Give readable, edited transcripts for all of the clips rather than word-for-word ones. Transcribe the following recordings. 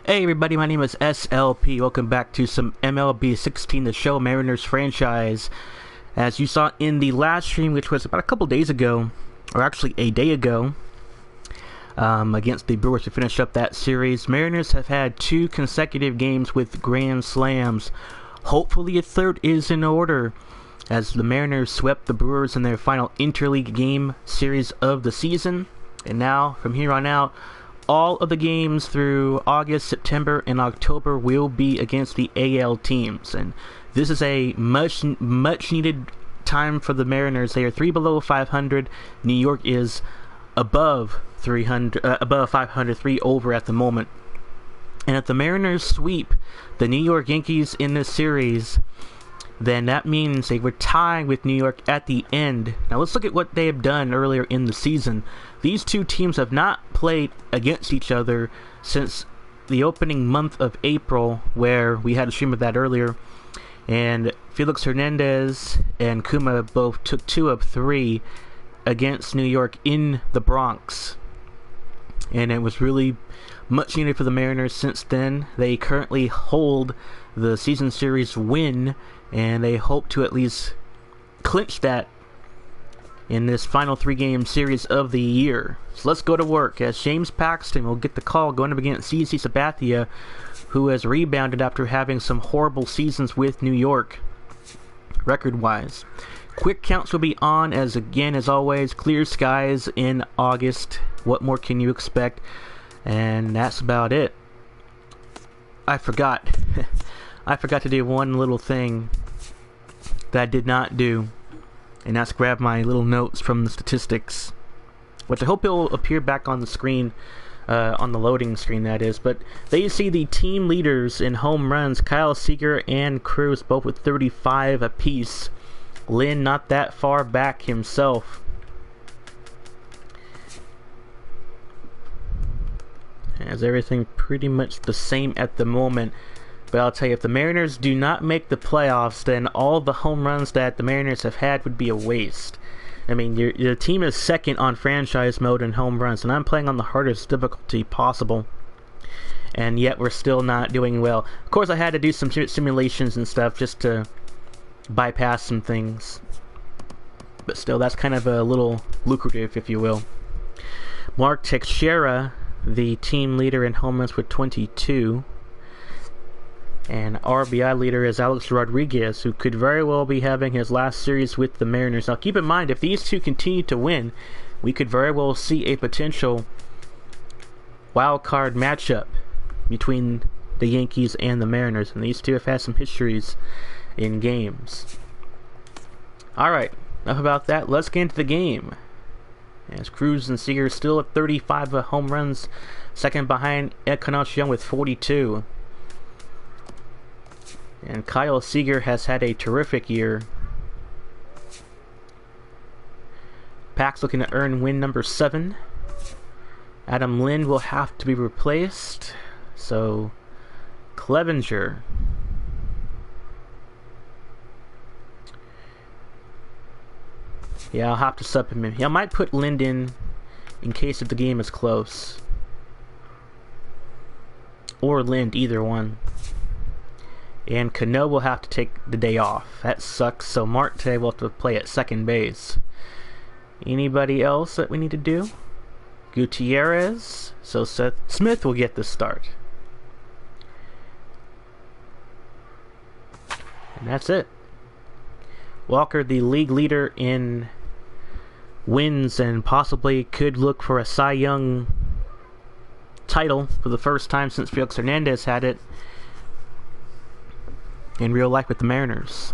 Hey everybody, my name is S.L.P. Welcome back to some MLB 16, the show Mariners franchise. As you saw in the last stream, which was about a couple days ago, or actually a day ago, against the Brewers to finish up that series, Mariners have had 2 consecutive games with grand slams. Hopefully a third is in order, as the Mariners swept the Brewers in their final interleague game series of the season. And now, from here on out, all of the games through August, September, and October will be against the AL teams. And this is a much needed time for the Mariners. They are 3 below 500. New York is above 500, 3 over at the moment. And if the Mariners sweep the New York Yankees in this series, then that means they were tied with New York at the end. Now let's look at what they have done earlier in the season. These 2 teams have not played against each other since the opening month of April, where we had a stream of that earlier. And Felix Hernandez and Kuma both took 2 of 3 against New York in the Bronx. And it was really much needed for the Mariners since then. They currently hold the season series win, and they hope to at least clinch that in this final 3-game series of the year. So let's go to work, as James Paxton will get the call going up against CC Sabathia, who has rebounded after having some horrible seasons with New York, record-wise. Quick counts will be on, as always, clear skies in August. What more can you expect? And that's about it. I forgot. I forgot to do one little thing that I did not do, and that's grab my little notes from the statistics, which I hope will appear back on the screen, on the loading screen, that is. But there you see the team leaders in home runs, Kyle Seager and Cruz, both with 35 apiece. Lynn not that far back himself. Has everything pretty much the same at the moment. But I'll tell you, if the Mariners do not make the playoffs, then all the home runs that the Mariners have had would be a waste. I mean, your team is second on franchise mode in home runs, and I'm playing on the hardest difficulty possible. And yet we're still not doing well. Of course, I had to do some simulations and stuff just to bypass some things. But still, that's kind of a little lucrative, if you will. Mark Teixeira, the team leader in home runs with 22. And RBI leader is Alex Rodriguez, who could very well be having his last series with the Mariners. Now keep in mind, if these 2 continue to win, we could very well see a potential wild card matchup between the Yankees and the Mariners. And these 2 have had some histories in games. Alright, enough about that. Let's get into the game. As Cruz and Seager still at 35 home runs, second behind Encarnacion with 42. And Kyle Seager has had a terrific year. Pax looking to earn win number 7. Adam Lind will have to be replaced. So, Clevenger. Yeah, I'll have to sub him in. Yeah, I might put Lind in case if the game is close. Or Lind, either one. And Cano will have to take the day off. That sucks. So Marte will have to play at second base. Anybody else that we need to do? Gutierrez. So Seth Smith will get the start. And that's it. Walker, the league leader in wins, and possibly could look for a Cy Young title for the first time since Felix Hernandez had it in real life with the Mariners.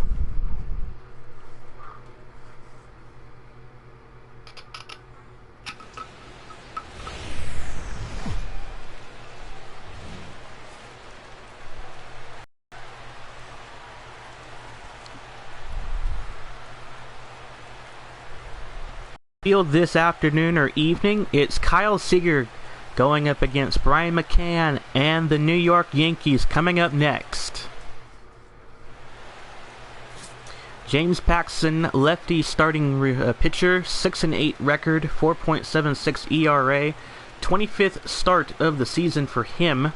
Field this afternoon or evening, it's Kyle Seager going up against Brian McCann and the New York Yankees coming up next. James Paxton, lefty starting pitcher, 6-8 record, 4.76 ERA, 25th start of the season for him.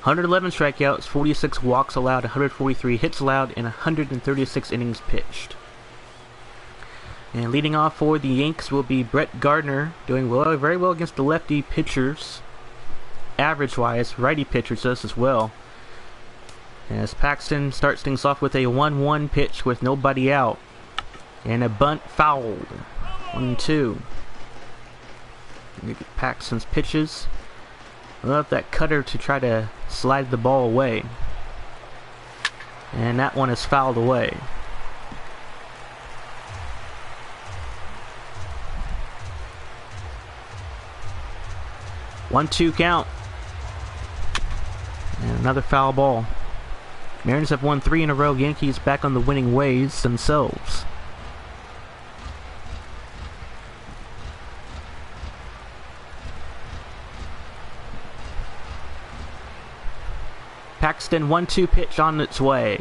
111 strikeouts, 46 walks allowed, 143 hits allowed, and 136 innings pitched. And leading off for the Yanks will be Brett Gardner, doing well, very well against the lefty pitchers. Average-wise, righty pitchers does as well. As Paxton starts things off with a 1-1 pitch with nobody out. And a bunt fouled. 1-2. Paxton's pitches. Love that cutter to try to slide the ball away. And that one is fouled away. One-two count. And another foul ball. Mariners have won 3 in a row. Yankees back on the winning ways themselves. Paxton 1-2 pitch on its way.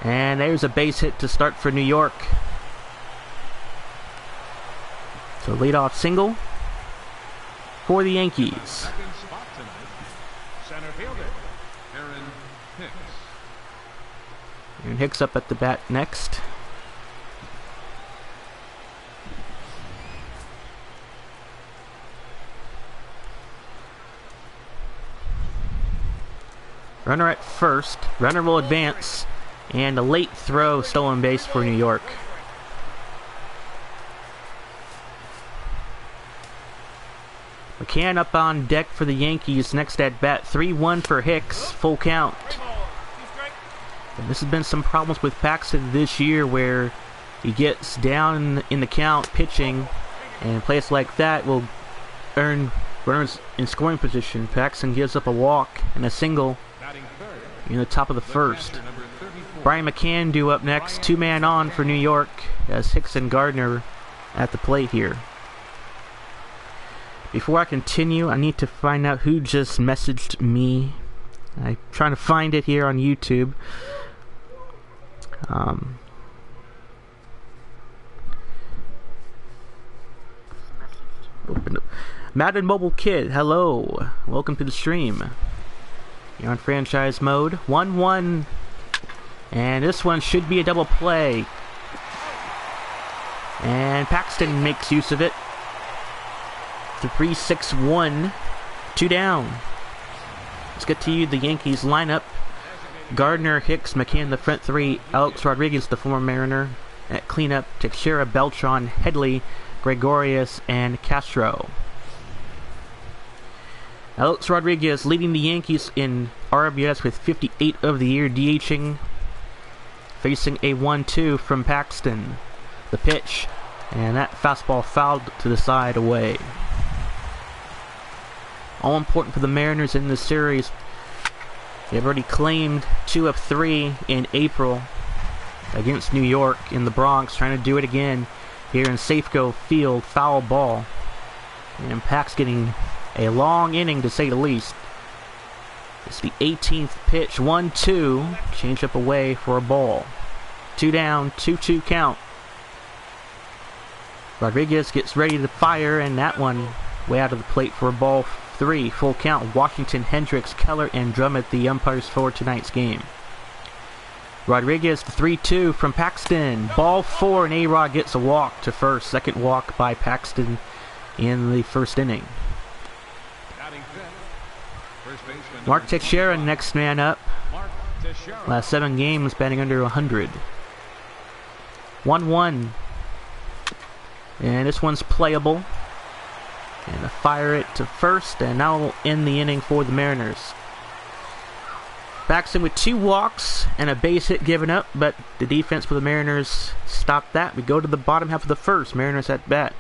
And there's a base hit to start for New York. So leadoff single for the Yankees. Aaron Hicks up at the bat next. Runner at first. Runner will advance. And a late throw, stolen base for New York. McCann up on deck for the Yankees. Next at bat. 3-1 for Hicks. Full count. And this has been some problems with Paxton this year where he gets down in the count pitching. And plays like that will earn runners in scoring position. Paxton gives up a walk and a single in the top of the first. Brian McCann due up next. 2-man on for New York as Hicks and Gardner at the plate here. Before I continue, I need to find out who just messaged me. I'm trying to find it here on YouTube. Open up. Madden Mobile Kid, hello. Welcome to the stream. You're on franchise mode. 1-1. And this one should be a double play. And Paxton makes use of it. 3-6-1. 2 down. Let's get to you, the Yankees lineup. Gardner, Hicks, McCann, the front three. Alex Rodriguez, the former Mariner. At cleanup, Teixeira, Beltran, Headley, Gregorius, and Castro. Alex Rodriguez leading the Yankees in RBIs with 58 of the year, DHing. Facing a 1-2 from Paxton. The pitch, and that fastball fouled to the side away. All important for the Mariners in this series. They've already claimed 2 of 3 in April against New York in the Bronx. Trying to do it again here in Safeco Field. Foul ball. And Pax getting a long inning to say the least. It's the 18th pitch. 1-2. Change up away for a ball. 2 down. 2-2 count. Rodriguez gets ready to fire, and that one way out of the plate for a ball 3. Full count. Washington, Hendricks, Keller, and Drummond, the umpires for tonight's game. Rodriguez, the 3-2 from Paxton. Ball 4, and A-Rod gets a walk to first. Second walk by Paxton in the first inning. Mark Teixeira, next man up. Last 7 games, batting under 100. 1-1. And this one's playable. And a fire it to first, and now we'll end the inning for the Mariners. Paxton with 2 walks and a base hit given up, but the defense for the Mariners stopped that. We go to the bottom half of the first. Mariners at bat.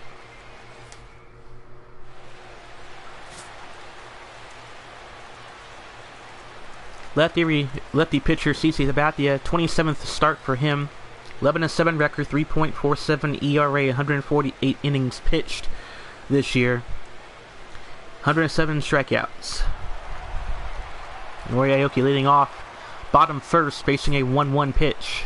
Lefty pitcher CC Sabathia, 27th start for him. 11-7 record, 3.47 ERA, 148 innings pitched this year. 107 strikeouts. Nori Aoki leading off, bottom first, facing a 1-1 pitch.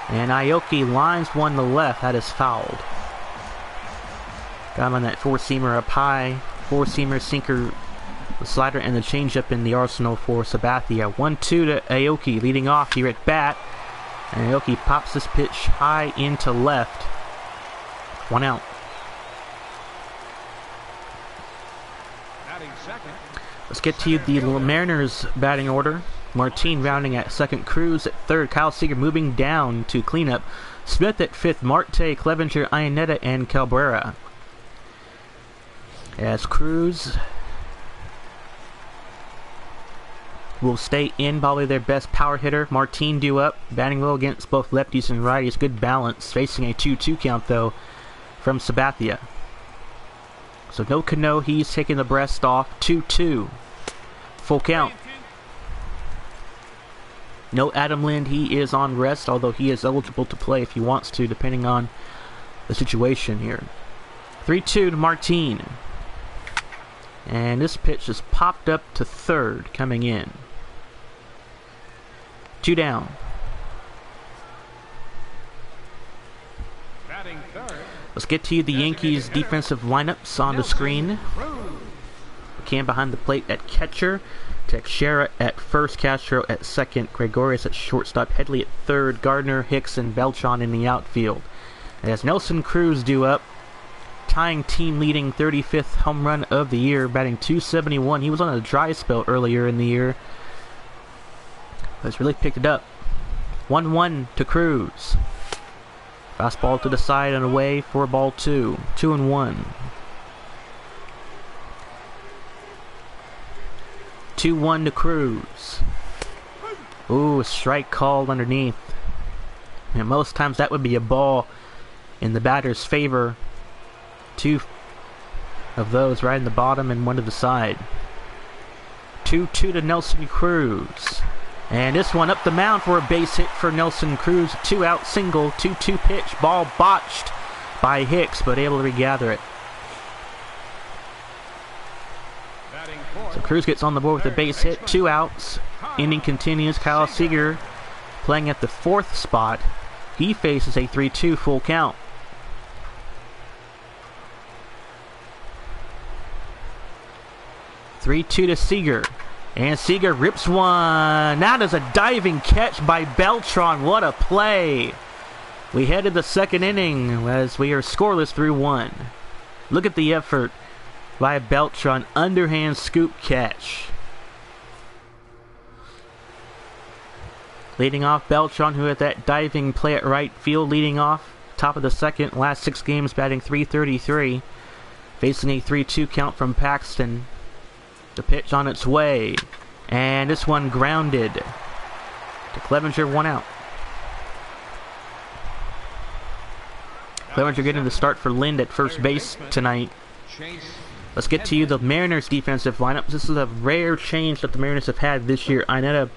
And Aoki lines one to left. That is fouled. Got him on that four-seamer up high. Four-seamer, sinker, the slider, and the changeup in the arsenal for Sabathia. 1-2 to Aoki, leading off here at bat. And Aoki pops this pitch high into left. 1 out. Let's get to the Mariners batting order. Martin rounding at second, Cruz at third, Kyle Seager moving down to cleanup, Smith at fifth, Marte, Clevenger, Iannetta, and Cabrera. As Cruz will stay in, probably their best power hitter. Martin due up, batting well against both lefties and righties. Good balance, facing a 2-2 count though from Sabathia. So no Cano, he's taking the breast off. 2-2. Full count. No Adam Lind, he is on rest, although he is eligible to play if he wants to, depending on the situation here. 3-2 to Martin. And this pitch is popped up to third, coming in. 2 down. Let's get to the Yankees defensive lineups on the screen. McCann behind the plate at catcher. Teixeira at first, Castro at second, Gregorius at shortstop, Headley at third, Gardner, Hicks, and Beltran in the outfield. As Nelson Cruz due up, tying team leading 35th home run of the year, batting .271. He was on a dry spell earlier in the year, but it's really picked it up. 1-1 to Cruz. Fastball to the side and away for ball 2. 2-1. 2-1 to Cruz. Ooh, a strike called underneath. And most times that would be a ball in the batter's favor. 2 of those right in the bottom and 1 to the side. 2-2 to Nelson Cruz. And this one up the mound for a base hit for Nelson Cruz. 2-out single, 2-2 pitch. Ball botched by Hicks, but able to regather it. So Cruz gets on the board with a base hit. 2 outs. Inning continues. Kyle Seager playing at the 4th spot. He faces a 3-2 full count. (3-2) to Seager. And Seager rips one. Now there's a diving catch by Beltran. What a play. We head to the second inning as we are scoreless through 1. Look at the effort by Beltran. Underhand scoop catch. Leading off Beltran, who had that diving play at right field, leading off. Top of the second. Last 6 games batting .333. Facing a 3-2 count from Paxton. The pitch on its way, and this one grounded to Clevenger. 1 out. Clevenger getting the start for Lind at first base tonight. Let's get to the Mariners defensive lineup. This is a rare change that the Mariners have had this year. Iannetta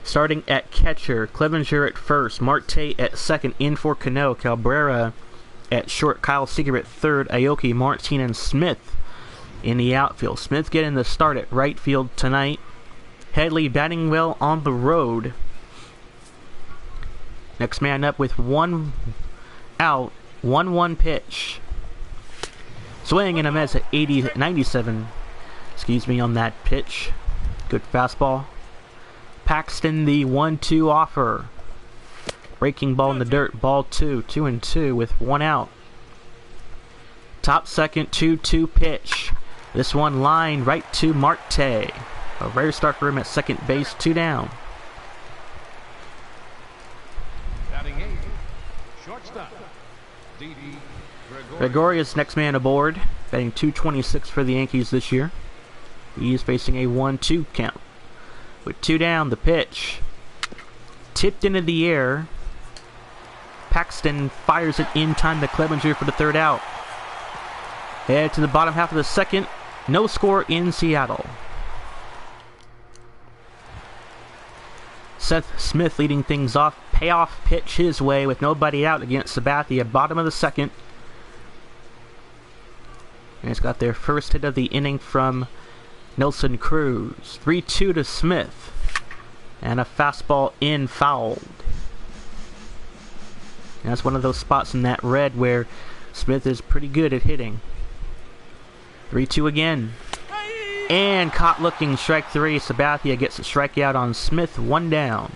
starting at catcher, Clevenger at first, Marte at second, in for Cano, Cabrera at short, Kyle Seager at third, Aoki, Martin, and Smith in the outfield. Smith getting the start at right field tonight. Headley batting well on the road. Next man up with 1 out. 1-1 pitch. Swing and a miss at 97. Excuse me on that pitch. Good fastball. Paxton the 1-2 offer. Breaking ball in the dirt. Ball 2. 2-2 with 1 out. Top second 2-2 pitch. This one lined right to Marte. A rare start for him at second base. 2 down. Gregorius next man aboard. Batting .226 for the Yankees this year. He is facing a 1-2 count. With 2 down, the pitch. Tipped into the air. Paxton fires it in time to Clevenger for the 3rd out. Head to the bottom half of the second. No score in Seattle. Seth Smith leading things off. Payoff pitch his way with nobody out against Sabathia. Bottom of the second. And it's got their first hit of the inning from Nelson Cruz. 3-2 to Smith. And a fastball in fouled. And that's one of those spots in that red where Smith is pretty good at hitting. 3-2 again. And caught looking, strike 3. Sabathia gets a strikeout on Smith, 1 down.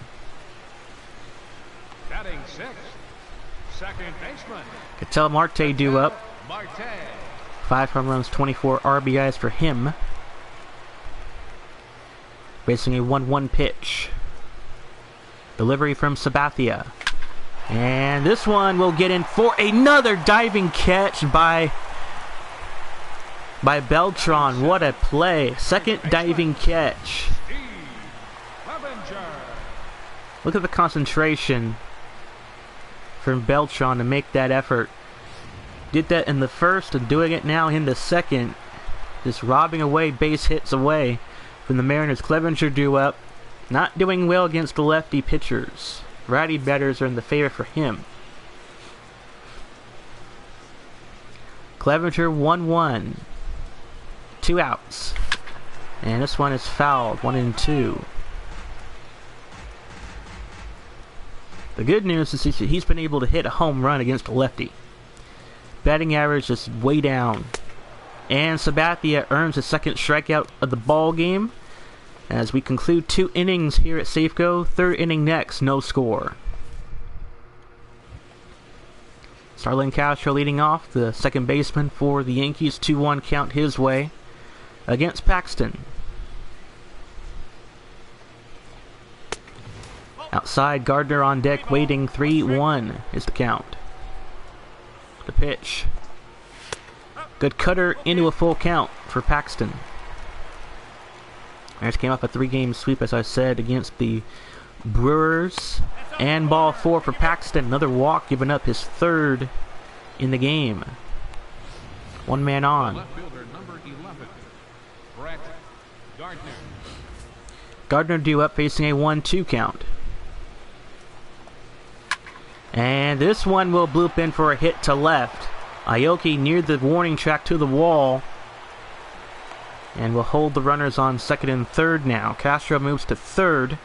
Batting 6, second baseman. Ketel Marte due up. 5 home runs, 24 RBIs for him. Facing a 1-1 pitch. Delivery from Sabathia. And this one will get in for another diving catch by Beltran. What a play. Second diving catch. Look at the concentration from Beltran to make that effort. Did that in the first and doing it now in the second. Just robbing away base hits away from the Mariners. Clevenger due up. Not doing well against the lefty pitchers. Righty batters are in the favor for him. Clevenger 1-1. 2 outs. And this one is fouled. 1-2. The good news is he's been able to hit a home run against a lefty. Batting average is way down. And Sabathia earns his second strikeout of the ball game. As we conclude 2 innings here at Safeco. 3rd inning next, no score. Starlin Castro leading off, the second baseman for the Yankees. 2-1 count his way against Paxton. Outside, Gardner on deck waiting. 3-1 is the count. The pitch. Good cutter into a full count for Paxton. Mariners came off a 3-game sweep, as I said, against the Brewers. And ball 4 for Paxton. Another walk, giving up his 3rd in the game. 1 man on. Gardner due up, facing a 1-2 count. And this one will bloop in for a hit to left. Aoki near the warning track to the wall. And will hold the runners on 2nd and 3rd now. Castro moves to 3rd.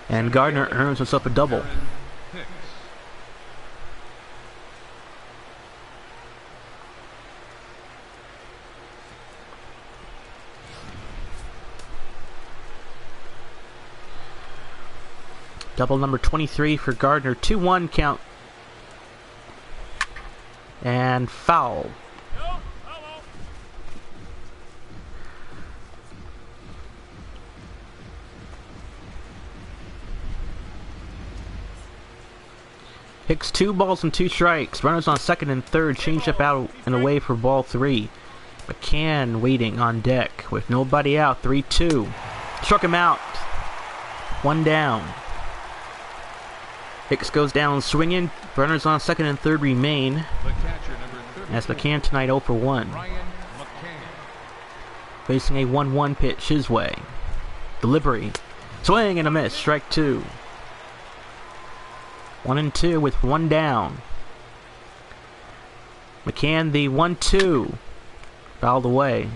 And Gardner earns himself a double. Double number 23 for Gardner. 2-1 count. And foul. Hicks 2 balls and 2 strikes. Runners on 2nd and 3rd. Changed up out and away for ball 3. McCann waiting on deck with nobody out. 3-2. Struck him out. 1 down. Hicks goes down swinging. Runners on 2nd and 3rd remain. As McCann tonight 0 for 1. Facing a 1-1 pitch his way. Delivery. Swing and a miss. Strike 2. 1-2 with 1 down. McCann the 1-2. Fouled away.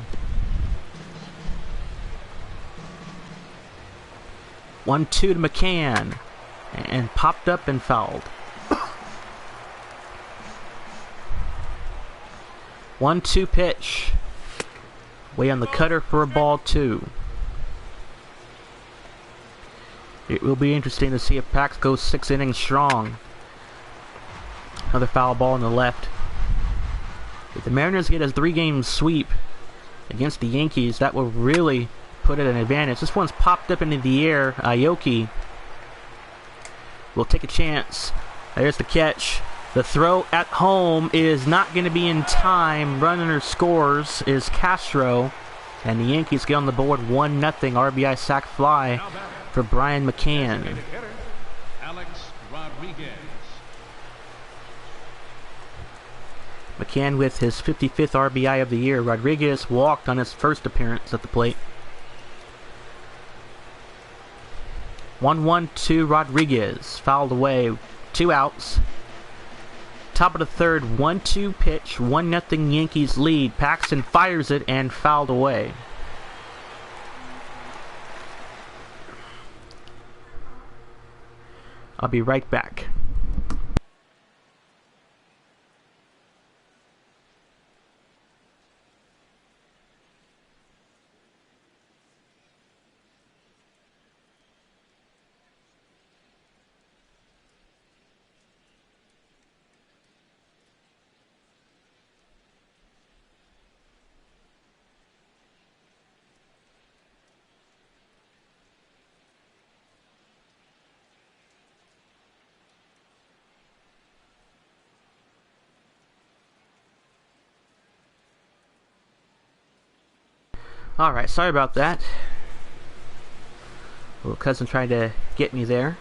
1-2 to McCann. And popped up and fouled. 1-2 pitch. Way on the cutter for a ball 2. It will be interesting to see if Pax goes 6 innings strong. Another foul ball on the left. If the Mariners get a 3-game sweep against the Yankees, that will really put it at an advantage. This one's popped up into the air. Aoki will take a chance. There's the catch. The throw at home is not going to be in time. Runner scores is Castro. And the Yankees get on the board 1-0 RBI sac fly for Brian McCann. McCann with his 55th RBI of the year. Rodriguez walked on his first appearance at the plate. 1-1 to Rodriguez. Fouled away. 2 outs. Top of the 3rd. 1-2 pitch. 1-0 Yankees lead. Paxton fires it and fouled away. I'll be right back. Alright, sorry about that. Little cousin tried to get me there.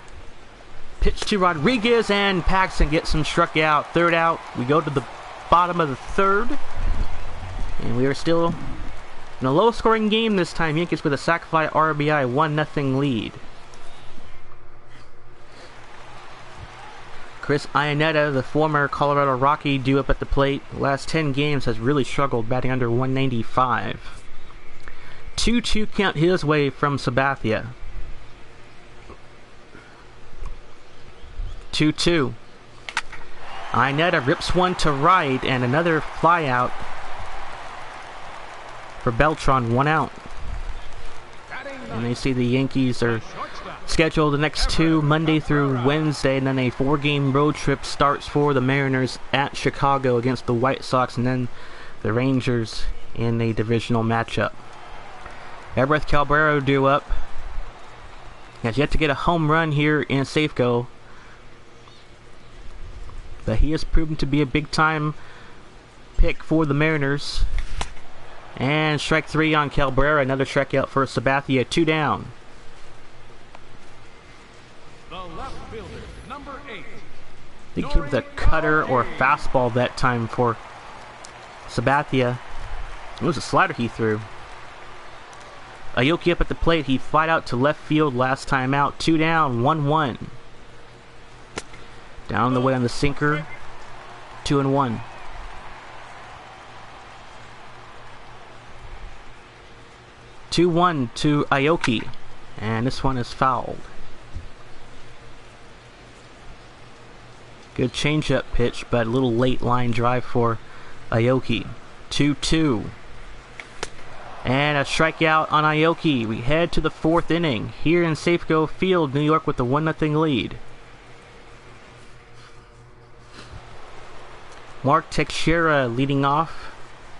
Pitch to Rodriguez, and Paxton gets him struck out. Third out. We go to the bottom of the third. And we are still in a low scoring game this time. Yankees with a sac fly RBI 1-0 lead. Chris Iannetta, the former Colorado Rocky, due up at the plate. The last 10 games has really struggled, batting under 195. 2-2 count his way from Sabathia. 2-2. Iannetta rips one to right, and another fly out for Beltran, 1 out. And they see the Yankees are scheduled the next 2, Monday through Wednesday, and then a 4-game road trip starts for the Mariners at Chicago against the White Sox, and then the Rangers in a divisional matchup. Everett Cabrera due up. He has yet to get a home run here in Safeco, but he has proven to be a big-time pick for the Mariners. And strike 3 on Cabrera, another strikeout for Sabathia, 2 down. The left fielder, number 8. I think he was a cutter or a fastball that time for Sabathia. It was a slider he threw. Aoki up at the plate. He flied out to left field last time out. 2 down, 1-1. Down the way on the sinker. 2-1. Two 2-1 to Aoki, and this one is fouled. Good changeup pitch, but a little late line drive for Aoki. 2-2. And a strikeout on Aoki. We head to the 4th inning here in Safeco Field, New York, with a 1-0 lead. Mark Teixeira leading off.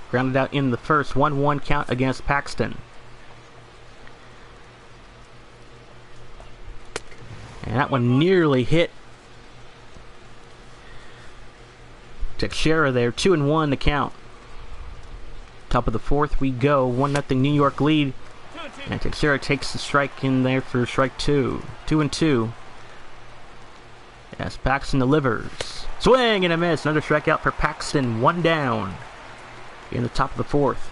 Grounded out in the first. 1-1 count against Paxton. And that one nearly hit Teixeira there. 2-1 to count. Top of the 4th we go. 1-0 New York lead. And Teixeira takes the strike in there for strike 2. 2-2. As Paxton delivers. Swing and a miss. Another strikeout for Paxton. 1 down. In the top of the 4th.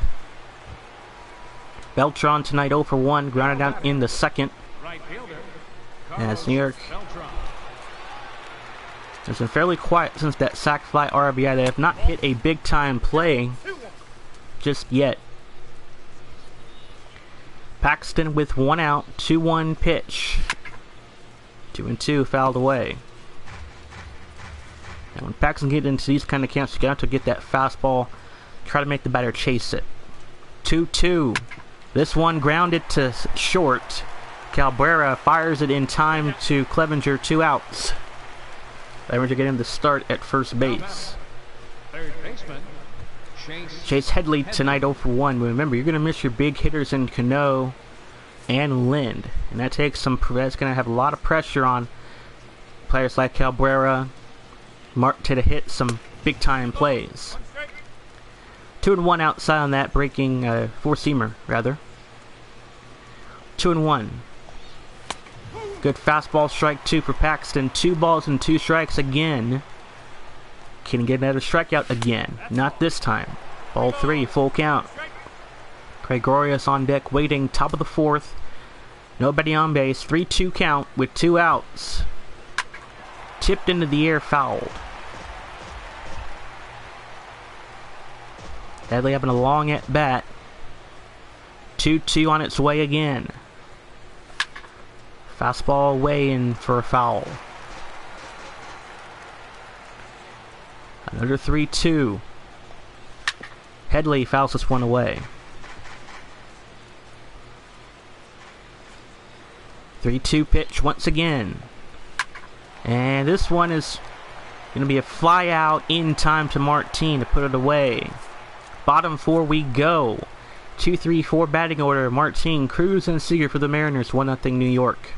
Beltran tonight 0 for 1. Grounded out in the 2nd. Right fielder, As New York Beltran. has been fairly quiet since that sac fly RBI. They have not hit a big time play just yet. Paxton with 1 out. 2-1 pitch. 2-2 fouled away. And when Paxton gets into these kind of camps, you got to get that fastball. Try to make the batter chase it. 2-2. This one grounded to short. Cabrera fires it in time to Clevenger. 2 outs. Clevenger getting the start at first base. Third baseman, Chase Headley tonight 0 for 1. Remember, you're going to miss your big hitters in Cano and Lind. And that takes some. That's going to have a lot of pressure on players like Cabrera, Mark, to hit some big time plays. 2-1 outside on that, breaking 4-seamer rather. 2-1. Good fastball, strike 2 for Paxton. 2 balls and 2 strikes again. Can he get another strikeout again? Not this time. Ball 3, full count. Gregorius on deck, waiting, top of the 4th. Nobody on base. 3-2 count with 2 outs. Tipped into the air, fouled. Headley having a long at bat. 2-2 on its way again. Fastball away in for a foul. Another 3-2. Headley fouls this one away. 3-2 pitch once again. And this one is going to be a fly out in time to Martin to put it away. Bottom 4 we go. 2-3-4 batting order. Martin, Cruz, and Seager for the Mariners. 1-0 New York.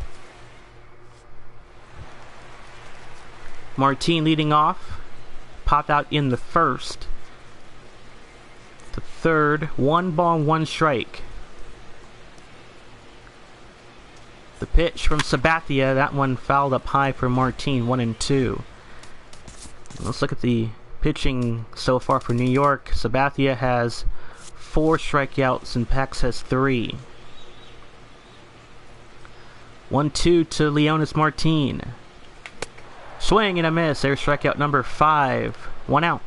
Martin leading off. Popped out in the first. The third. 1 ball, 1 strike. The pitch from Sabathia. That one fouled up high for Martin. 1-2. Let's look at the pitching so far for New York. Sabathia has 4 strikeouts and Pax has 3. 1-2 to Leonis Martin. Swing and a miss. There's strikeout number 5. 1 out.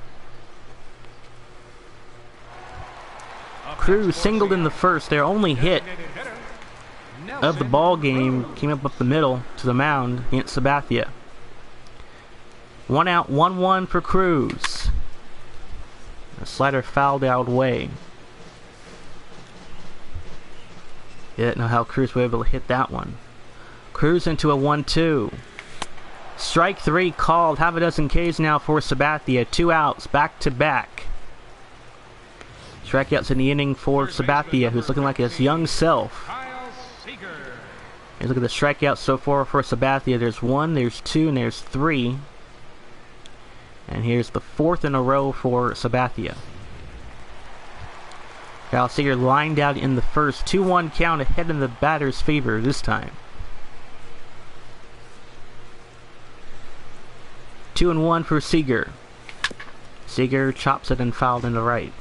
Cruz singled in the first. Their only hit of the ball game came up the middle to the mound against Sabathia. 1 out, 1-1 for Cruz. The slider fouled out way. Didn't know how Cruz was able to hit that one. Cruz into a 1-2. Strike 3 called. Half a dozen Ks now for Sabathia. 2 outs, back to back. Strikeouts in the inning for Sabathia, who's looking like his young self. And look at the strikeouts so far for Sabathia. There's 1, there's 2, and there's 3. And here's the 4th in a row for Sabathia. Kyle Seager lined out in the first. 2-1 count ahead in the batter's favor this time. 2-1 for Seager. Seager chops it and fouled in the right.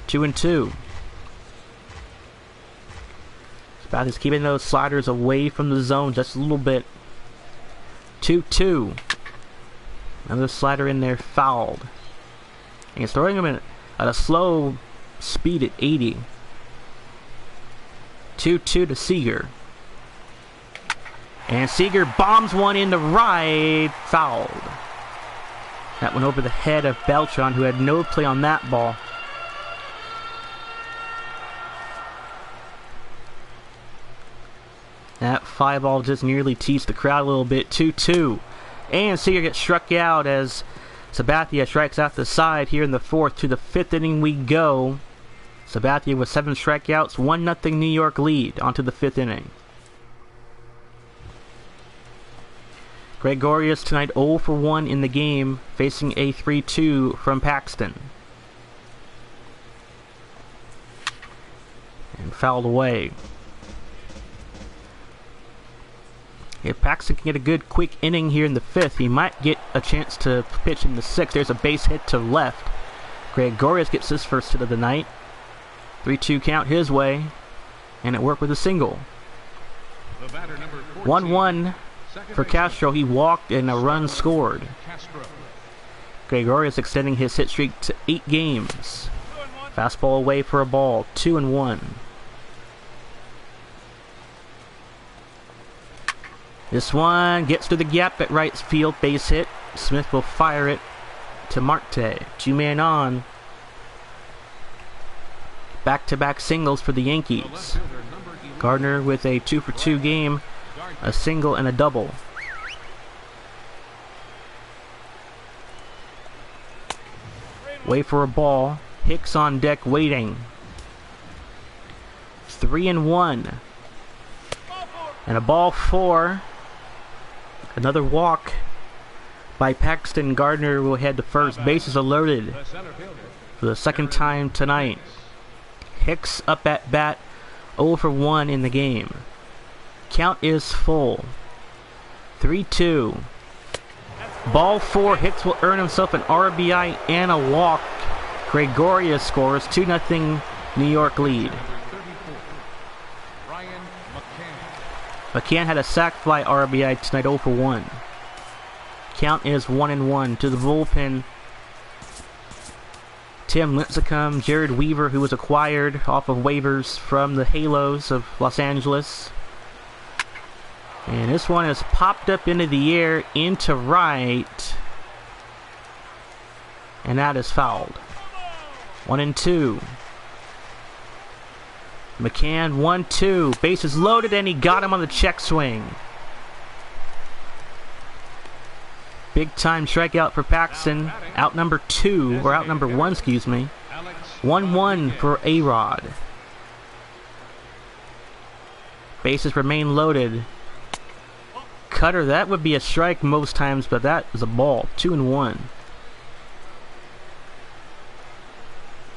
2-2. Sabathia's keeping those sliders away from the zone just a little bit. 2-2. Another slider in there fouled. And he's throwing him at a slow speed at 80. 2-2 to Seager. And Seager bombs one in the right. Fouled. That went over the head of Beltran, who had no play on that ball. That 5 ball just nearly teased the crowd a little bit. 2-2. And Seager gets struck out as Sabathia strikes out the side here in the 4th. To the 5th inning we go. Sabathia with 7 strikeouts. 1-0 New York lead. On to the 5th inning. Gregorius tonight 0 for 1 in the game, facing a 3-2 from Paxton. And fouled away. If Paxton can get a good quick inning here in the 5th, he might get a chance to pitch in the 6th. There's a base hit to left. Gregorius gets his first hit of the night. 3-2 count his way, and it worked with a single. 1-1 for Castro. He walked and a run scored. Gregorius extending his hit streak to 8 games. Fastball away for a ball. 2-1. This one gets to the gap at right field, base hit. Smith will fire it to Marte. 2-man on. Back-to-back singles for the Yankees. Gardner with a 2 for 2 game, a single and a double. Wait for a ball. Hicks on deck waiting. 3-1. And a ball 4. Another walk by Paxton. Gardner will head to first. Bases are loaded for the second time tonight. Hicks up at bat, 0 for 1 in the game. Count is full. 3-2. Ball 4. Hicks will earn himself an RBI and a walk. Gregorius scores. 2-0 New York lead. McCann had a sac fly RBI tonight, 0 for 1. Count is 1-1 to the bullpen. Tim Lincecum, Jared Weaver, who was acquired off of waivers from the Halos of Los Angeles. And this one is popped up into the air, into right. and that is fouled. 1-2. McCann 1-2. Bases loaded, and he got him on the check swing. Big time strikeout for Paxton. Out number 2, or out number 1, excuse me. 1-1 for A-Rod. Bases remain loaded. Cutter, that would be a strike most times, but that is a ball. 2-1.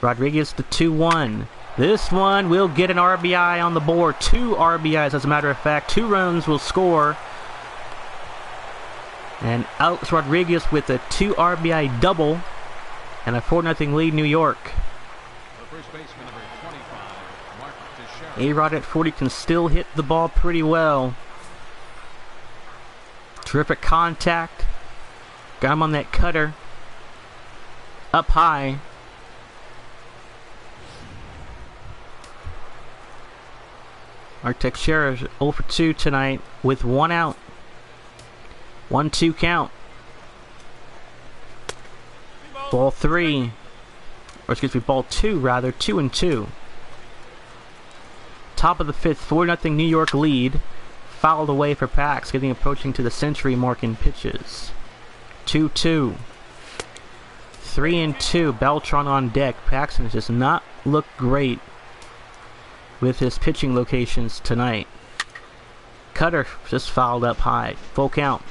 Rodriguez the 2-1. This one will get an RBI on the board. 2 RBIs, as a matter of fact. 2 runs will score. And Alex Rodriguez with a 2 RBI double. And a 4-0 lead, New York. A-Rod at 40 can still hit the ball pretty well. Terrific contact. Got him on that cutter. Up high. Mark Teixeira 0 for 2 tonight with 1 out. 1-2 count. Ball 3. Or excuse me, ball 2 rather. 2-2. Top of the 5th, 4-0 New York lead. Fouled away for Pax, getting approaching to the century mark in pitches. 2-2. 3-2. Beltran on deck. Paxton does not look great with his pitching locations tonight. Cutter just fouled up high. Full count.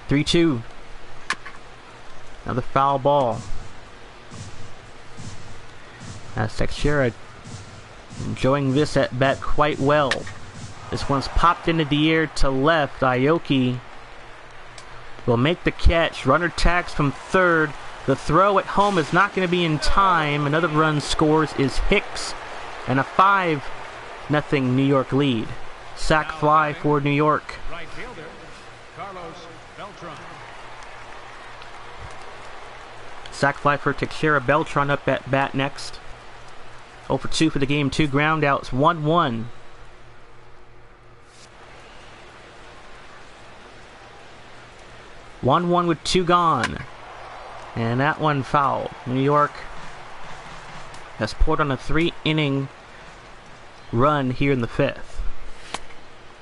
3-2. Another foul ball. As Teixeira enjoying this at bat quite well. This one's popped into the air to left. Aoki will make the catch. Runner tags from third. The throw at home is not going to be in time. Another run scores is Hicks. And a 5-0 New York lead. Sac fly for New York. Right fielder, Carlos Beltran. Sac fly for Teixeira. Beltran up at bat next. 0 for 2 for the game. 2 ground outs. 1-1. With 2 gone. And that one foul. New York has poured on a 3-inning run here in the 5th.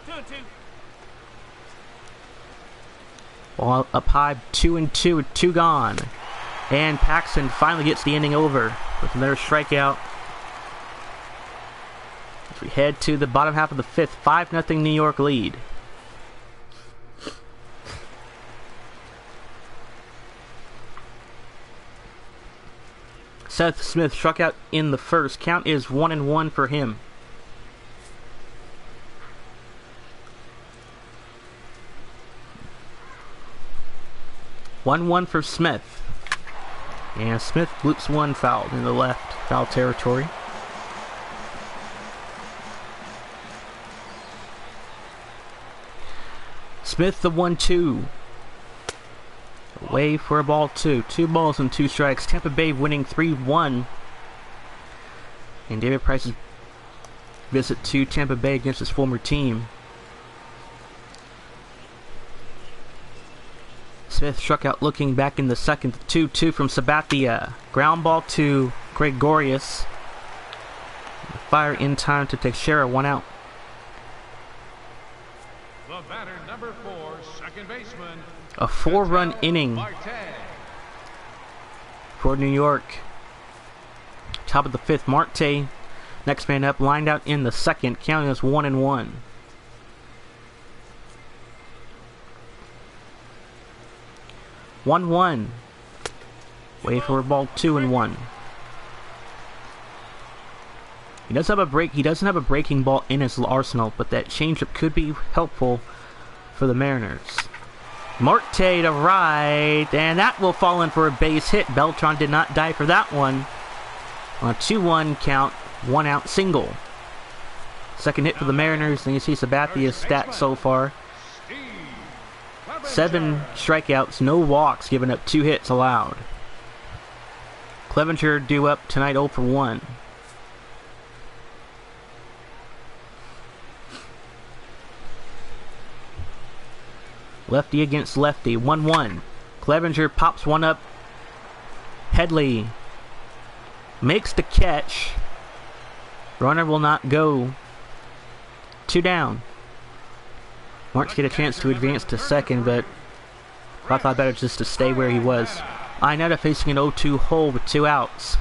2-2. Ball up high, 2-2 with 2 gone. And Paxton finally gets the inning over with another strikeout. As we head to the bottom half of the 5th, 5-0 New York lead. Seth Smith struck out in the first. Count is 1-1 for him. One for Smith. And Smith loops one fouled in the left foul territory. Smith the 1-2. Away for a ball 2. 2 balls and 2 strikes. Tampa Bay winning 3-1. And David Price's visit to Tampa Bay against his former team. Smith struck out looking back in the second. 2-2 from Sabathia. Ground ball to Gregorius. Fire in time to Teixeira. 1 out. The batter, number 4, second baseman. A 4-run inning for New York. Top of the 5th, Marte. Next man up, lined out in the second, counting as 1-1. Wait for a ball 2-1. He does have a break. He doesn't have a breaking ball in his arsenal, but that changeup could be helpful for the Mariners. Marte to right, and that will fall in for a base hit. Beltran did not die for that one. On a 2-1 count, 1 out single. Second hit for the Mariners, and you see Sabathia's stats so far. 7 strikeouts, no walks, giving up 2 hits allowed. Clevenger due up tonight 0 for 1. Lefty against lefty, 1-1. Clevenger pops one up. Headley makes the catch. Runner will not go. 2 down. Marks get a chance to advance to second, but I thought better just to stay where he was. Inetta facing an 0-2 hole with 2 outs.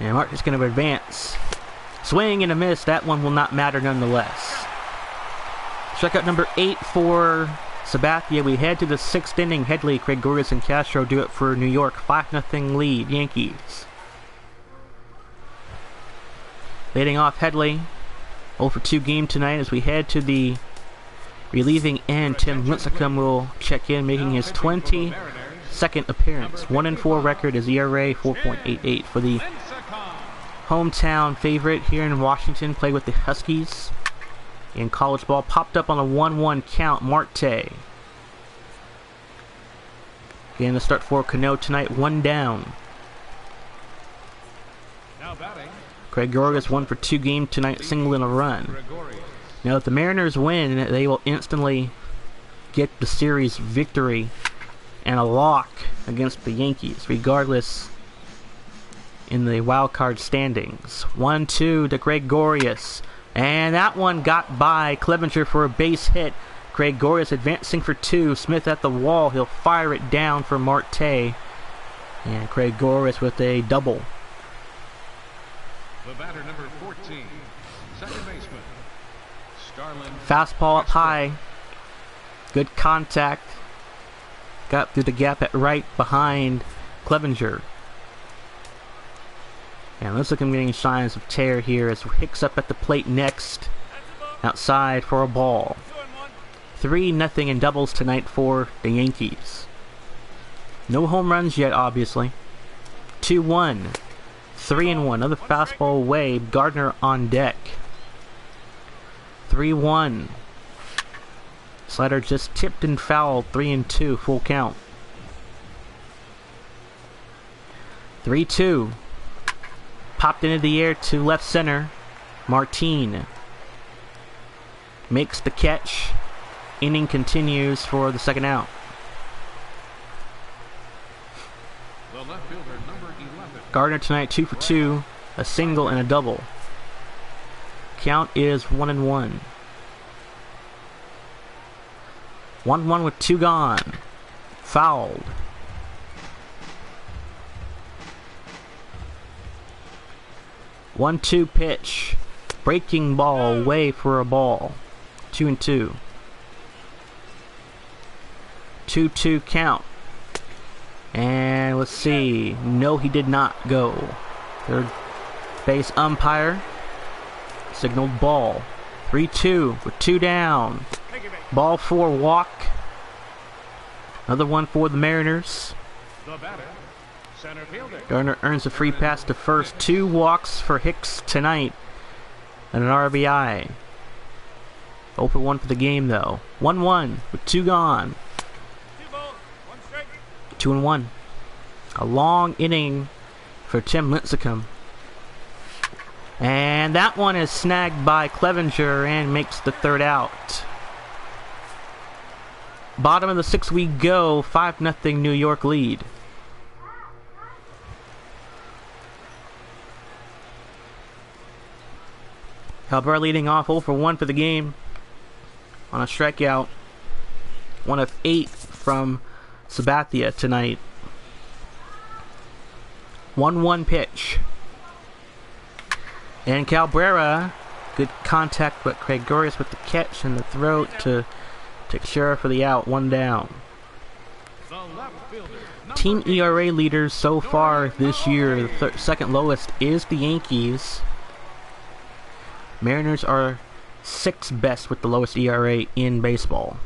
And Mark is going to advance. Swing and a miss. That one will not matter nonetheless. Strikeout number 8 for Sabathia. We head to the 6th inning. Headley, Gregorius, and Castro do it for New York. 5-0 lead, Yankees. Leading off Headley. 0 for 2 game tonight as we head to the relieving end. Tim Lincecum will check in, making his 22nd appearance. 1-4 record, his ERA 4.88 for the hometown favorite here in Washington. Played with the Huskies in college ball. Popped up on a 1-1 count. Marte. Again, the start for Cano tonight. 1 down. Now batting. Gregorius 1 for 2 game tonight. Single and a run. Now, if the Mariners win, they will instantly get the series victory and a lock against the Yankees, regardless in the wild card standings. 1-2 to Gregorius. And that one got by Clevenger for a base hit. Gregorius advancing for 2. Smith at the wall. He'll fire it down for Marte. And Gregorius with a double. The batter number 14, second baseman, Starlin. Fastball up high. Good contact. Got through the gap at right behind Clevenger. And looks like I'm getting signs of tear here as Hicks up at the plate next. Outside for a ball. 3-0 in doubles tonight for the Yankees. No home runs yet, obviously. 2-1. 3-1. Another fastball away. Gardner on deck. 3-1. Slider just tipped and fouled. 3-2. Full count. 3-2. Popped into the air to left center. Martin makes the catch. Inning continues for the second out. The left fielder, number 11. Gardner tonight 2 for 2, a single and a double. Count is 1-1. 1-1 with 2 gone. Fouled. One-two pitch. Breaking ball away for a ball. 2-2. 2-2 count. And let's see. No, he did not go. Third base umpire signaled ball. 3-2 with 2 down. Ball 4, walk. Another one for the Mariners. The batter, center fielder. Gardner earns a free pass to first. 2 walks for Hicks tonight. And an RBI. 0 for 1 for the game, though. 1-1 with 2 gone. 2-1. A long inning for Tim Lincecum. And that one is snagged by Clevenger and makes the 3rd out. Bottom of the 6th we go. 5-0 New York lead. Cabrera leading off 0 for 1 for the game on a strikeout. 1 of 8 from Sabathia tonight. 1-1 pitch. And Cabrera, good contact with Gregorius with the catch and the throat to take Sheriff for the out. 1 down. The left fielder, Team ERA leaders so far this year, the second lowest is the Yankees. Mariners are 6th best with the lowest ERA in baseball.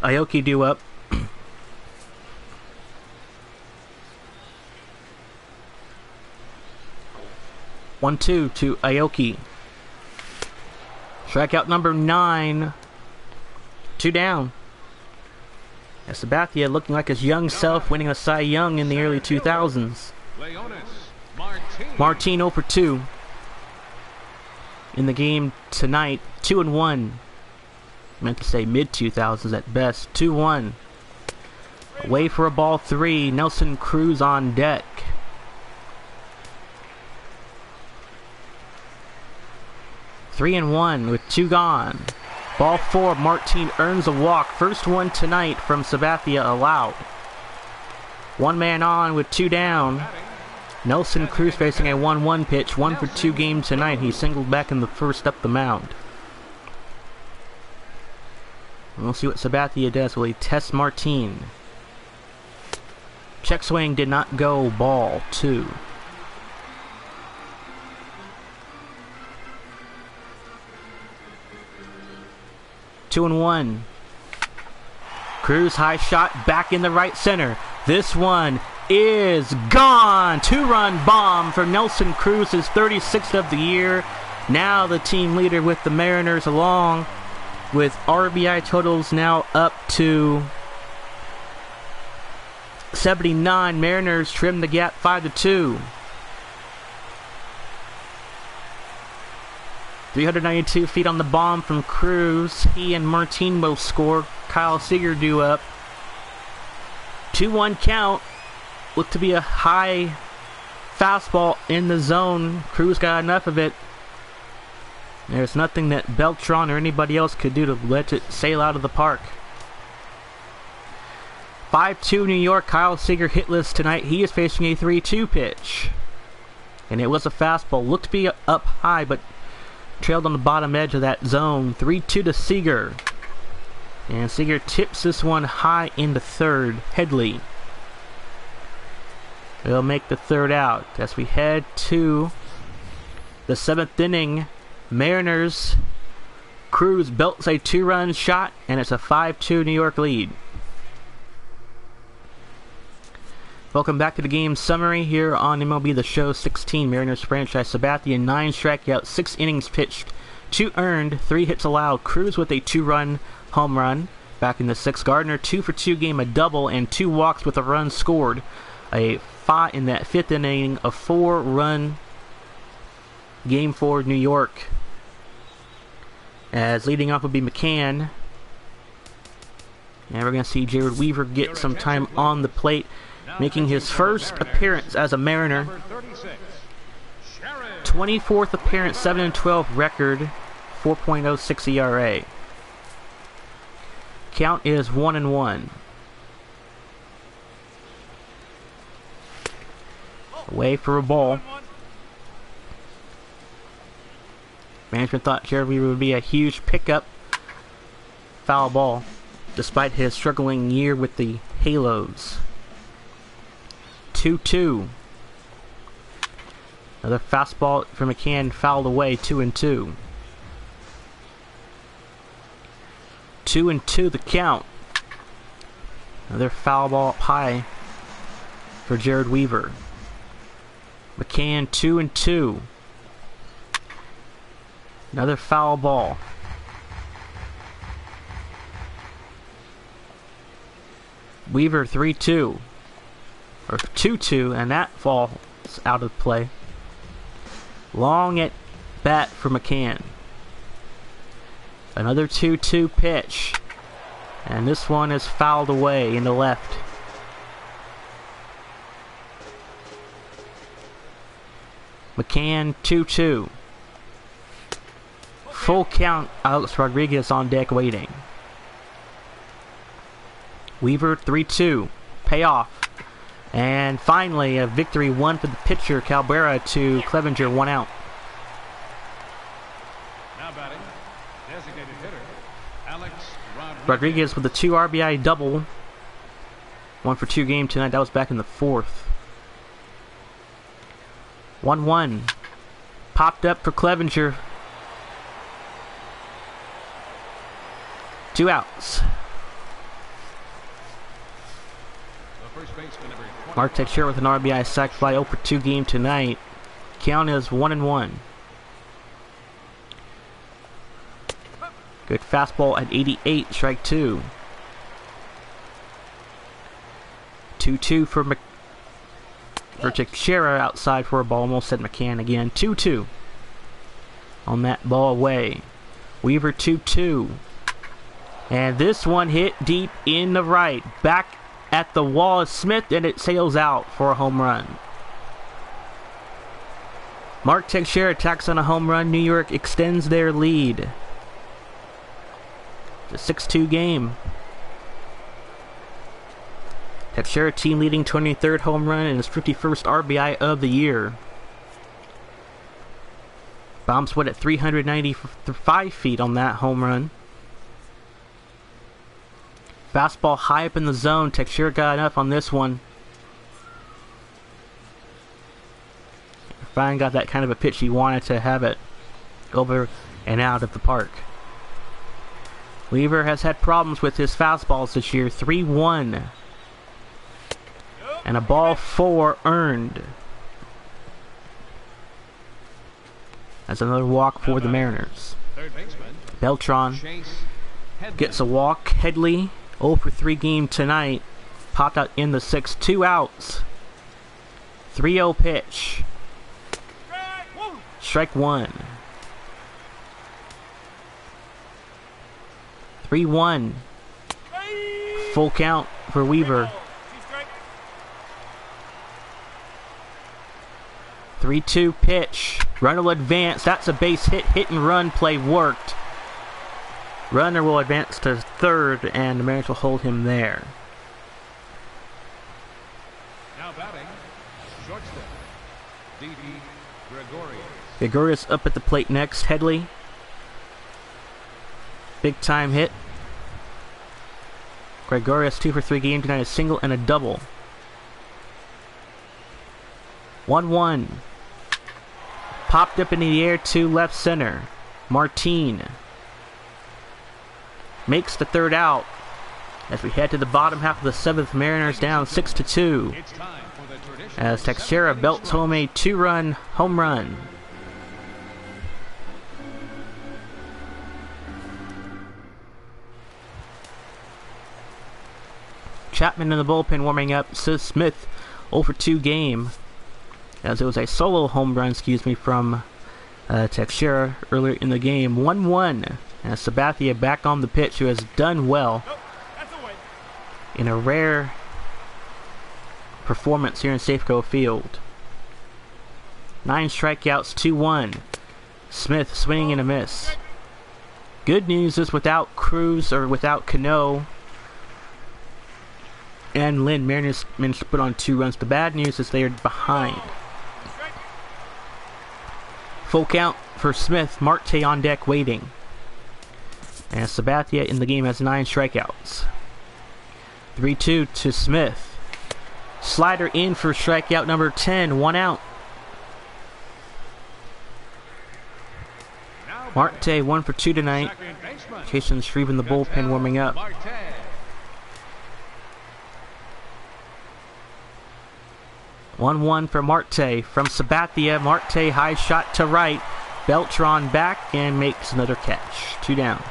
Aoki due up. 1-2 to Aoki. Strikeout number 9. 2 down. Sabathia looking like his young self, winning a Cy Young in the early 2000s. Leonis Martinez. Martin 0 for 2 in the game tonight. 2-1. Meant to say mid-2000s at best. 2-1. Away for a ball 3. Nelson Cruz on deck. Three and 1 with 2 gone. Ball 4. Martin earns a walk. First one tonight from Sabathia allowed. 1 man on with 2 down. Nelson Cruz facing a 1-1 pitch. 1 for 2 game tonight. He singled back in the first up the mound. We'll see what Sabathia does. Will he test Martin? Check swing did not go. Ball 2. Two and 1. Cruz high shot back in the right center. This one is gone. 2-run bomb for Nelson Cruz, his 36th of the year. Now the team leader with the Mariners, along with RBI totals now up to 79. Mariners trim the gap 5-2. 392 feet on the bomb from Cruz. He and Martin both score. Kyle Seager due up. 2-1 count. Looked to be a high fastball in the zone. Cruz got enough of it. There's nothing that Beltran or anybody else could do to let it sail out of the park. 5-2 New York. Kyle Seager hitless tonight. He is facing a 3-2 pitch. And it was a fastball. Looked to be up high, but trailed on the bottom edge of that zone. 3-2 to Seager. And Seager tips this one high into third. Headley. They'll make the third out as we head to the 7th inning. Mariners. Cruz belts a 2-run shot, and it's a 5-2 New York lead. Welcome back to the game summary here on MLB The Show 16. Mariners franchise. Sabathia 9 strikeouts, 6 innings pitched, 2 earned, 3 hits allowed. Cruz with a 2-run home run back in the 6th. Gardner 2 for 2 game, a double, and 2 walks with a run scored. In that 5th inning, a 4-run game for New York. As leading off would be McCann. And we're going to see Jared Weaver get some time on the plate, making his first appearance as a Mariner. 24th appearance, 7-12 record, 4.06 ERA. Count is 1-1. Away for a ball. Management thought Jared Weaver would be a huge pickup. Foul ball, despite his struggling year with the Halos. 2-2. Another fastball from McCann fouled away. 2-2. 2-2 the count. Another foul ball up high for Jared Weaver. McCann 2-2. Another foul ball. Weaver 3-2. Or 2-2, and that falls out of play. Long at bat for McCann. Another 2-2 pitch. And this one is fouled away in the left. McCann 2-2. Full count. Alex Rodriguez on deck waiting. Weaver 3-2. Payoff. And finally a victory, 1 for the pitcher. Cabrera to Clevenger, 1 out. Now batting, designated hitter, Alex Rodriguez with a 2 RBI double. 1 for 2 game tonight. That was back in the 4th. 1-1. Popped up for Clevenger. 2 outs. Mark Teixeira with an RBI sac fly, 0 for 2 game tonight. Count is 1-1. Good fastball at 88, strike 2. 2-2 for for Teixeira outside for a ball. Almost said McCann again. 2-2 on that ball away. Weaver 2-2. And this one hit deep in the right. Back at the wall is Smith, and it sails out for a home run. Mark Teixeira attacks on a home run. New York extends their lead. It's a 6-2 game. Teixeira team leading 23rd home run and his 51st RBI of the year. Bomb split at 395 feet on that home run. Fastball high up in the zone. Teixeira got enough on this one. Finally got that kind of a pitch he wanted to have it over and out of the park. Weaver has had problems with his fastballs this year. 3-1. And a ball 4 earned. That's another walk for the Mariners. Beltran gets a walk. Headley, 0 for 3 game tonight. Popped out in the 6th. 2 outs. 3-0 pitch. Strike 1. 3-1. Full count for Weaver. 3-2 pitch. Runner will advance. That's a base hit. Hit and run play worked. Runner will advance to third, and the Mariners will hold him there. Now batting, shortstop, D.D. Gregorius. Gregorius up at the plate next. Headley. Big time hit. Gregorius 2 for 3 game tonight. A single and a double. 1-1. Popped up into the air to left center. Martin makes the 3rd out as we head to the bottom half of the 7th. Mariners down 6-2 as Teixeira belts home a 2-run home run. Chapman in the bullpen warming up. Says Smith 0 for 2 game, as it was a solo home run, from Teixeira earlier in the game. 1-1 as Sabathia back on the pitch, who has done well in a rare performance here in Safeco Field. 9 strikeouts, 2-1. Smith swinging and a miss. Good news is without Cruz or without Cano and Lynn, Mariners managed to put on 2 runs. The bad news is they are behind. Full count for Smith. Marte on deck waiting. And Sabathia in the game has 9 strikeouts. 3-2 to Smith. Slider in for strikeout number 10. 1 out. Marte 1 for 2 tonight. Jason Shreve in the bullpen warming up. 1-1 for Marte. From Sabathia, Marte high shot to right. Beltran back and makes another catch. 2 down.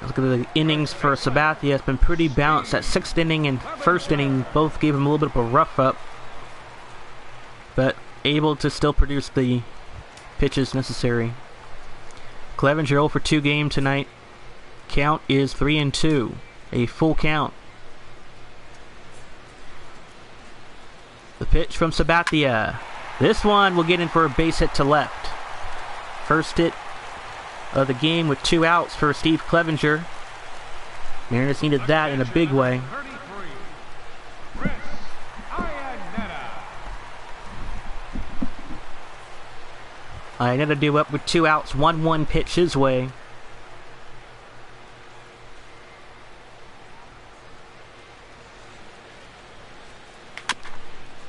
Look at the innings for Sabathia. It's been pretty balanced. That 6th inning and 1st inning both gave him a little bit of a rough up, but able to still produce the pitches necessary. Clevenger 0 for 2 game tonight. Count is 3-2. A full count. The pitch from Sabathia. This one will get in for a base hit to left. First hit of the game with 2 outs for Steve Clevenger. Mariners needed that in a big way. Iannetta due up with 2 outs. 1-1 pitch his way.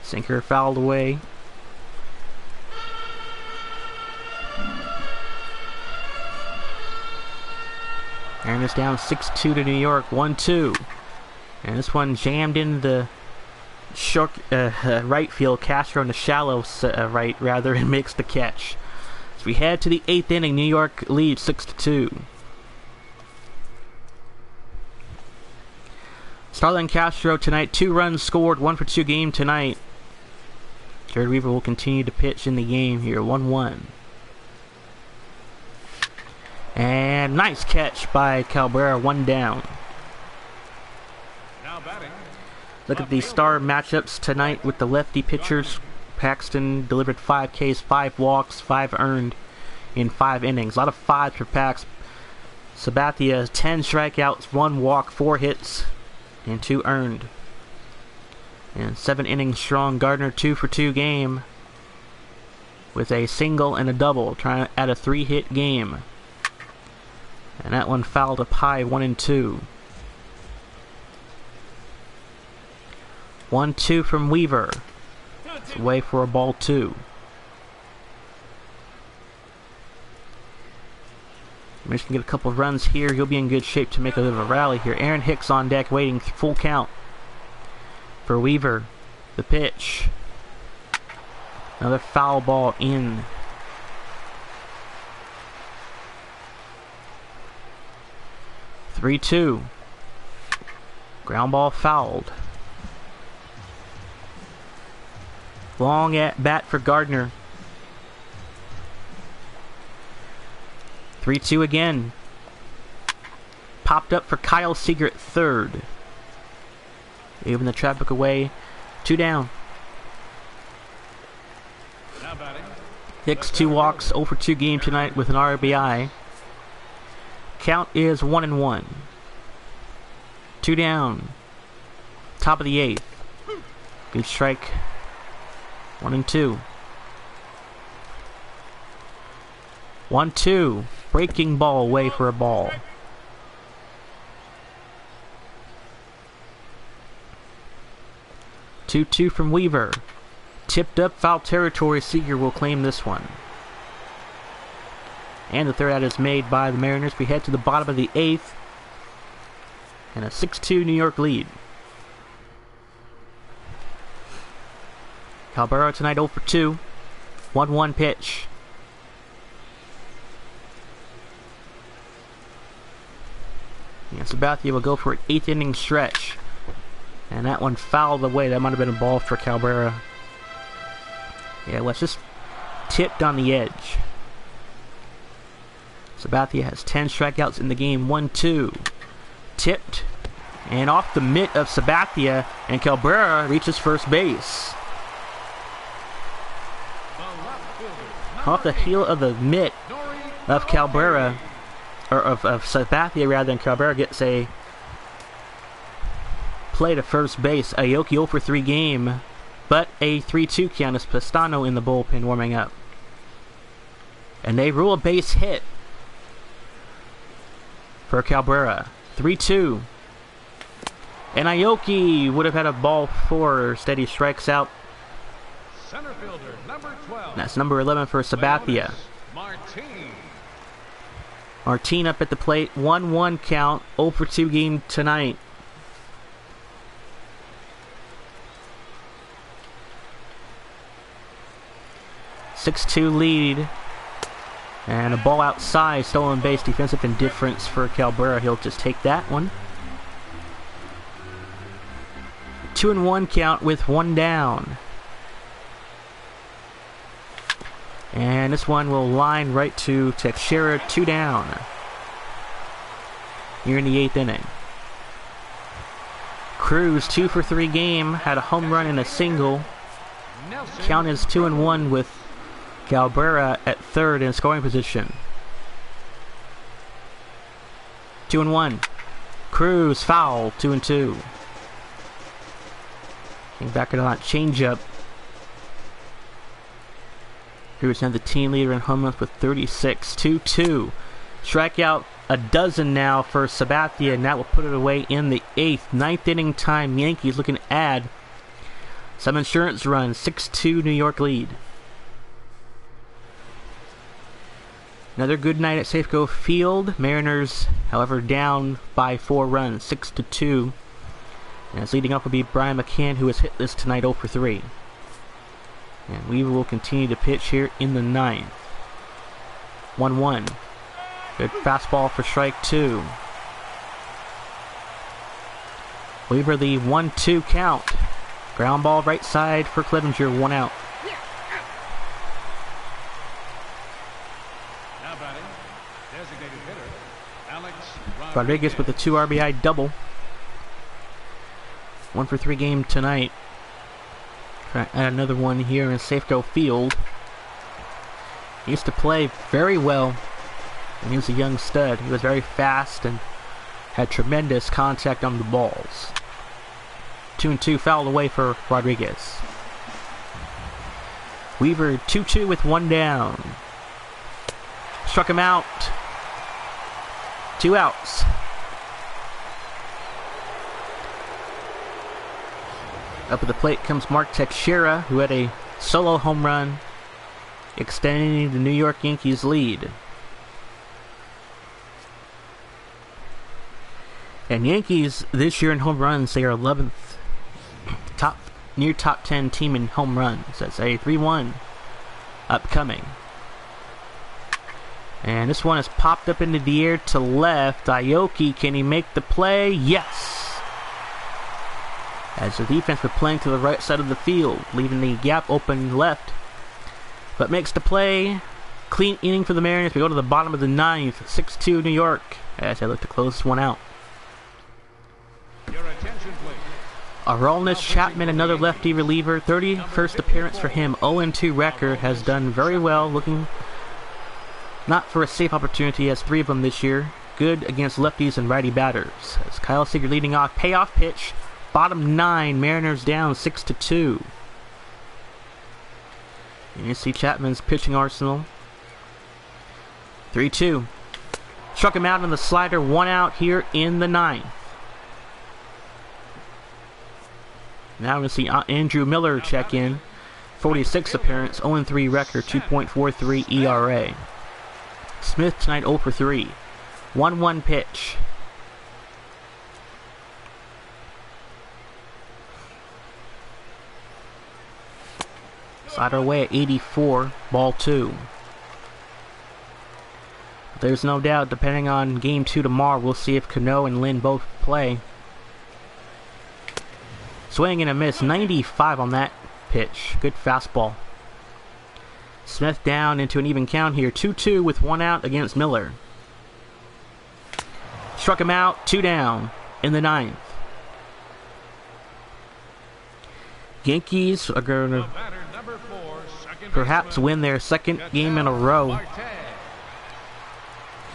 Sinker fouled away. Mariners down 6-2 to New York. 1-2. And this one jammed in the short right field. Castro in the shallow right rather, and makes the catch. As we head to the 8th inning, New York leads 6-2. Starlin Castro tonight, 2 runs scored, 1 for 2 game tonight. Jared Weaver will continue to pitch in the game here, 1-1. And nice catch by Cabrera, 1 down. Now batting. Look at these star matchups tonight with the lefty pitchers. Paxton delivered 5 Ks, 5 walks, 5 earned in 5 innings. A lot of 5s for Pax. Sabathia, 10 strikeouts, 1 walk, 4 hits, and 2 earned. And 7 innings strong. Gardner, 2 for 2 game with a single and a double, trying to add a 3-hit game. And that one fouled up high, 1-2. 1-2 from Weaver. It's away for a ball 2. Michigan get a couple of runs here. He'll be in good shape to make a bit of a rally here. Aaron Hicks on deck, waiting full count for Weaver. The pitch. Another foul ball in. (3-2). Ground ball fouled. Long at bat for Gardner. 3-2 again. Popped up for Kyle Seager at third. Even the traffic away. 2 down. Now batting. Hicks 2 walks, 0 for 2 game tonight with an RBI. Count is 1-1. 2 down. Top of the 8th. Good strike. 1-2. 1-2. Breaking ball away for a ball. (2-2) from Weaver. Tipped up, foul territory. Seager will claim this one. And the third out is made by the Mariners. We head to the bottom of the 8th. And a 6-2 New York lead. Cabrera tonight 0 for 2. 1-1 pitch. And Sabathia will go for an 8th inning stretch. And that one fouled away. That might have been a ball for Cabrera. Yeah, it was just tipped on the edge. Sabathia has 10 strikeouts in the game. 1-2. Tipped. And off the mitt of Sabathia. And Cabrera reaches first base. Off the heel of the mitt of Cabrera. Or of Sabathia rather than Cabrera gets a play to first base. Aoki 0 for 3 game. But a 3-2 count is Pastano in the bullpen warming up. And they rule a base hit for Cabrera. 3-2. And Aoki would have had a ball 4. Steady strikes out. Center fielder, number 12. That's number 11 for Sabathia. Martin up at the plate. 1-1 count. 0 for 2 game tonight. (6-2) lead. And a ball outside. Stolen base. Defensive indifference for Cabrera. He'll just take that one. 2-1 count with 1 down. And this one will line right to Teixeira. 2 down. Here in the 8th inning. Cruz 2 for 3 game. Had a home run and a single. Count is 2-1 with Cabrera at third in scoring position. 2-1. Cruz foul. 2-2. Back on that changeup. Cruz now the team leader in home runs with 36. 2-2. Strikeout a dozen now for Sabathia, and that will put it away in the 8th. 9th inning time. Yankees looking to add some insurance runs. 6-2 New York lead. Another good night at Safeco Field. Mariners, however, down by 4 runs. 6-2. And it's leading up will be Brian McCann, who has hit this tonight 0 for 3. And Weaver will continue to pitch here in the 9th. 1-1. Good fastball for strike 2. Weaver the 1-2 count. Ground ball right side for Clevenger, 1 out. Now batting, designated hitter, Alex Rodriguez with a 2 RBI double. 1 for 3 game tonight. Try to add another one here in Safeco Field. He used to play very well when he was a young stud. He was very fast and had tremendous contact on the balls. 2-2 fouled away for Rodriguez. Weaver 2-2 with 1 down. Struck him out. 2 outs. Up at the plate comes Mark Teixeira, who had a solo home run, extending the New York Yankees lead. And Yankees this year in home runs, they are 11th, near top 10 team in home runs. That's a 3-1 upcoming. And this one has popped up into the air to left. Aoki, can he make the play? Yes! As the defense was playing to the right side of the field, leaving the gap open left. But makes the play. Clean inning for the Mariners. We go to the bottom of the 9th. 6-2 New York as they look to close this one out. Your attention, please. Aroldis Chapman, another lefty reliever. 31st appearance for him. 0-2 record. Has done very well. Looking not for a safe opportunity. Has 3 of them this year. Good against lefties and righty batters. As Kyle Seager leading off. Payoff pitch. Bottom 9. Mariners down 6-2. And you see Chapman's pitching arsenal. 3-2. Struck him out on the slider. 1 out here in the 9th. Now we're going to see Andrew Miller check in. 46 appearance, 0-3 record, 2.43 ERA. Smith tonight 0 for 3. 1-1 pitch. Slider away at 84, ball 2. There's no doubt, depending on game 2 tomorrow, we'll see if Cano and Lynn both play. Swing and a miss, 95 on that pitch. Good fastball. Smith down into an even count here. 2-2 with 1 out against Miller. Struck him out, 2 down in the 9th. Yankees are going to perhaps win their 2nd game in a row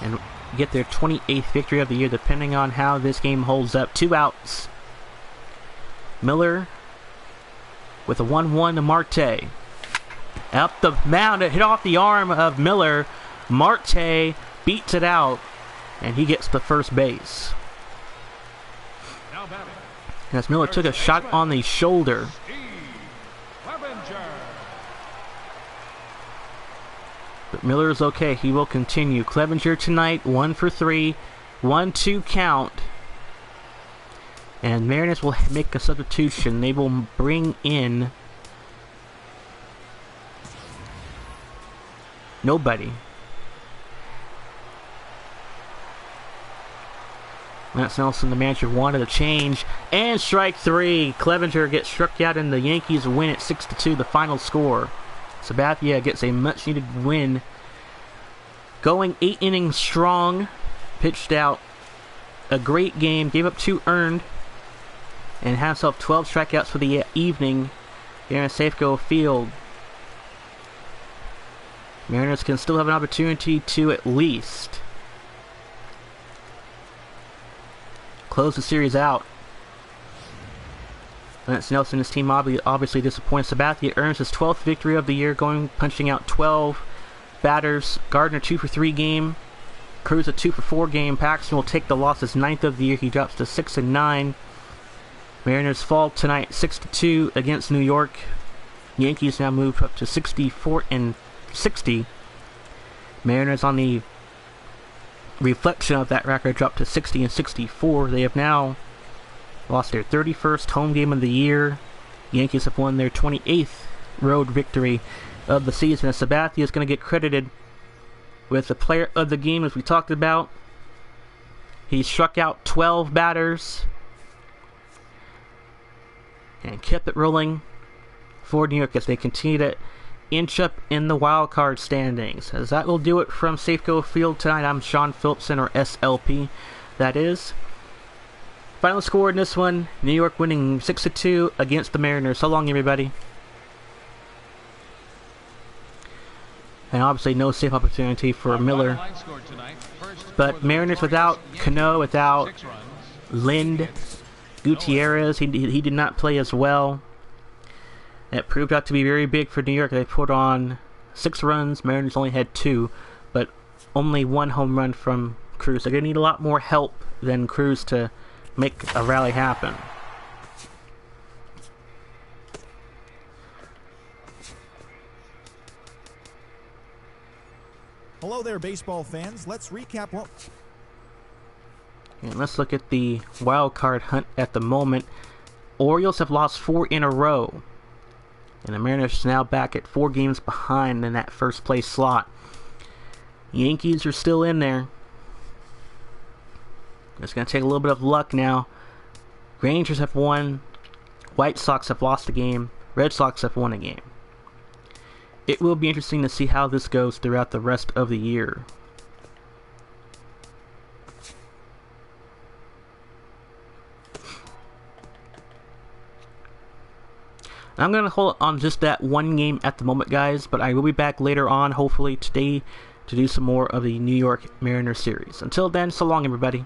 and get their 28th victory of the year, depending on how this game holds up. 2 outs. Miller with a 1-1 to Marte. Up the mound, it hit off the arm of Miller. Marte beats it out, and he gets to first base. As Miller took a shot on the shoulder. But Miller is okay. He will continue. Clevenger tonight, 1 for 3. 1-2 count. And Mariners will make a substitution. They will bring in nobody. Lance Nelson, the manager, wanted a change. And strike 3. Clevenger gets struck out and the Yankees win it 6-2, the final score. Sabathia gets a much-needed win. Going 8 innings strong. Pitched out a great game. Gave up 2 earned. And has himself 12 strikeouts for the evening here in Safeco Field. Mariners can still have an opportunity to at least close the series out. Lance Nelson and his team obviously disappointed. Sabathia earns his 12th victory of the year, punching out 12 batters. Gardner 2 for 3 game. Cruz a 2 for 4 game. Paxton will take the loss, his 9th of the year. He drops to 6-9. Mariners fall tonight 6-2 against New York. Yankees now move up to 64-60. Mariners on the reflection of that record dropped to 60-64. They have now lost their 31st home game of the year. Yankees have won their 28th road victory of the season. Sabathia is going to get credited with the player of the game, as we talked about. He struck out 12 batters. and kept it rolling for New York as they continue to inch up in the wild card standings. As that will do it from Safeco Field tonight. I'm Sean Phillipson, or S.L.P. that is. Final score in this one, New York winning 6-2 against the Mariners. So long, everybody. And obviously no safe opportunity for Miller. But Mariners without Cano, without Lind, Gutierrez, he did not play as well. It proved out to be very big for New York. They put on 6 runs. Mariners only had 2, but only 1 home run from Cruz. They're going to need a lot more help than Cruz to make a rally happen. Hello there, baseball fans. Let's recap what... And let's look at the wild card hunt at the moment. Orioles have lost 4 in a row. And the Mariners are now back at 4 games behind in that first place slot. Yankees are still in there. It's going to take a little bit of luck now. Rangers have won. White Sox have lost a game. Red Sox have won a game. It will be interesting to see how this goes throughout the rest of the year. I'm going to hold on just that 1 game at the moment, guys, but I will be back later on, hopefully today, to do some more of the New York Mariners series. Until then, so long, everybody.